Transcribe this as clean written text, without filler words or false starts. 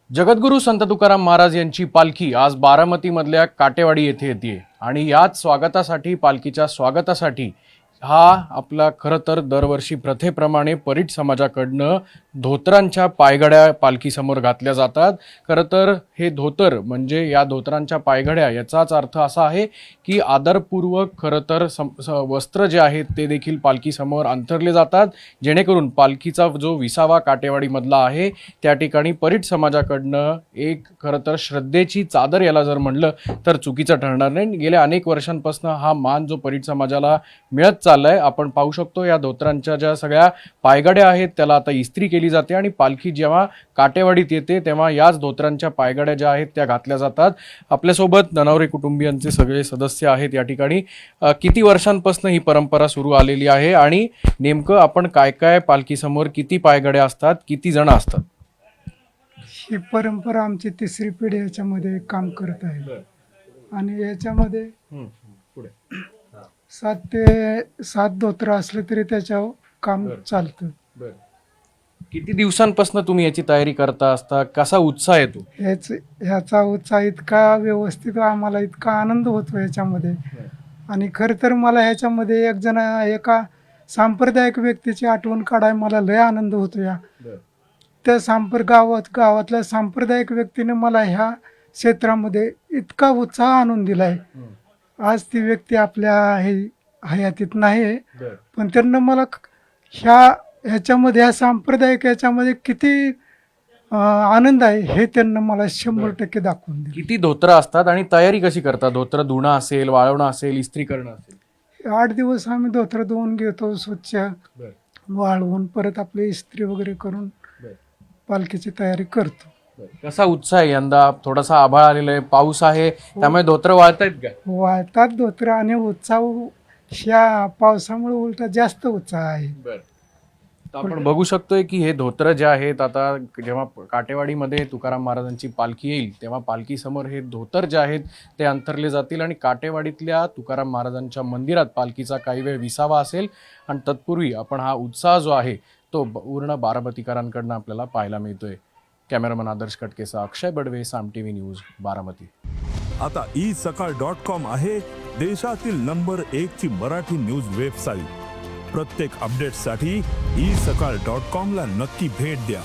जगद्गुरू संत तुकाराम महाराज यांची पालखी आज बारामतीमधल्या काटेवाडी येथे येते आणि याच स्वागतासाठी पालखीच्या स्वागतासाठी हा आपला खरं तर दरवर्षी प्रथेप्रमाणे परीट समाजाकडनं धोतरांच्या पायघड्या पालखीसमोर घातल्या जातात। खरं तर हे धोतर म्हणजे या धोतरांच्या पायघड्या याचाच अर्थ असा आहे की आदरपूर्वक खरं तर वस्त्र जे आहेत ते देखील पालखीसमोर अंतरले जातात, जेणेकरून पालखीचा जो विसावा काटेवाडीमधला आहे त्या ठिकाणी परीट समाजाकडनं एक खरं तर श्रद्धेची चादर याला जर म्हणलं तर चुकीचं ठरणार नाही। गेल्या अनेक वर्षांपासून हा मान जो परीट समाजाला मिळत चाललाय। आपण पाहू शकतो या धोतरांच्या ज्या सगळ्या पायघड्या आहेत त्याला आता इस्त्री केली जाते आणि पालखी जेव्हा काटेवाडीत येते तेव्हा याच धोतरांच्या पायघड्या ज्या आहेत त्या घातल्या जातात। आपल्यासोबत ननावरे कुटुंबियांचे सगळे सदस्य आहेत या ठिकाणी। किती वर्षांपासून ही परंपरा सुरू आलेली आहे आणि नेमकं आपण काय काय पालखीसमोर किती पायघड्या असतात, किती जण असतात? ही परंपरा आमची तिसरी पिढी याच्यामध्ये काम करत आहे आणि याच्यामध्ये 7 ते 7 धोतर असले तरी त्याच्यावर काम चालतं। किती दिवसांपासून तुम्ही याची तयारी करता असता? कसा उत्साह येतो? ह्याचा उत्साह इतका व्यवस्थित, आम्हाला इतका आनंद होतो याच्यामध्ये। आणि खरं तर मला ह्याच्यामध्ये एका सांप्रदायिक व्यक्तीची आठवण काढाय मला लय आनंद होतो। त्या गावातल्या सांप्रदायिक व्यक्तीने मला ह्या क्षेत्रामध्ये इतका उत्साह आणून दिलाय। आज ती व्यक्ती आपल्या हयातीत नाही, पण त्यांना मला ह्या सांप्रदायिक ह्याच्यामध्ये किती आनंद आहे हे त्यांना मला 100% दाखवून दिलं। किती धोतर असतात आणि तयारी कशी करता? धोतर धुणं असेल, वाळवणं असेल, इस्त्री करणं असेल? 8 दिवस आम्ही धोतर धुवून घेतो, स्वच्छ वाळवून परत आपली इस्त्री वगैरे करून पालखीची तयारी करतो। कसा उत्साह आहे? यंदा थोडासा आभाळ आलेला आहे, पाऊस आहे, त्यामुळे धोतर वाळतायत का? वाळतात धोतर आणि उत्साह ह्या पावसामुळे उलटा जास्त उत्साह आहे। आपण बघू शकतोय की हे धोतर जे आहेत, आता जेव्हा काटेवाडीमध्ये तुकाराम महाराजांची पालखी येईल तेव्हा पालखी समोर हे धोतर जे आहेत ते अंतरले जातील आणि काटेवाडीतल्या तुकाराम महाराजांच्या मंदिरात पालखीचा काही वेळ विसावा असेल आणि तत्पूर्वी आपण हा उत्साह जो आहे तो पूर्ण बारामतीकरांकडनं आपल्याला पाहायला मिळतोय। कॅमेरामन आदर्श कटकेचा अक्षय बडवे, साम टीव्ही न्यूज, बारामती। आता isakal.com आहे देशातील नंबर 1 ची मराठी न्यूज वेबसाईट। प्रत्येक अपडेटसाठी isakal.com ला नक्की भेट द्या।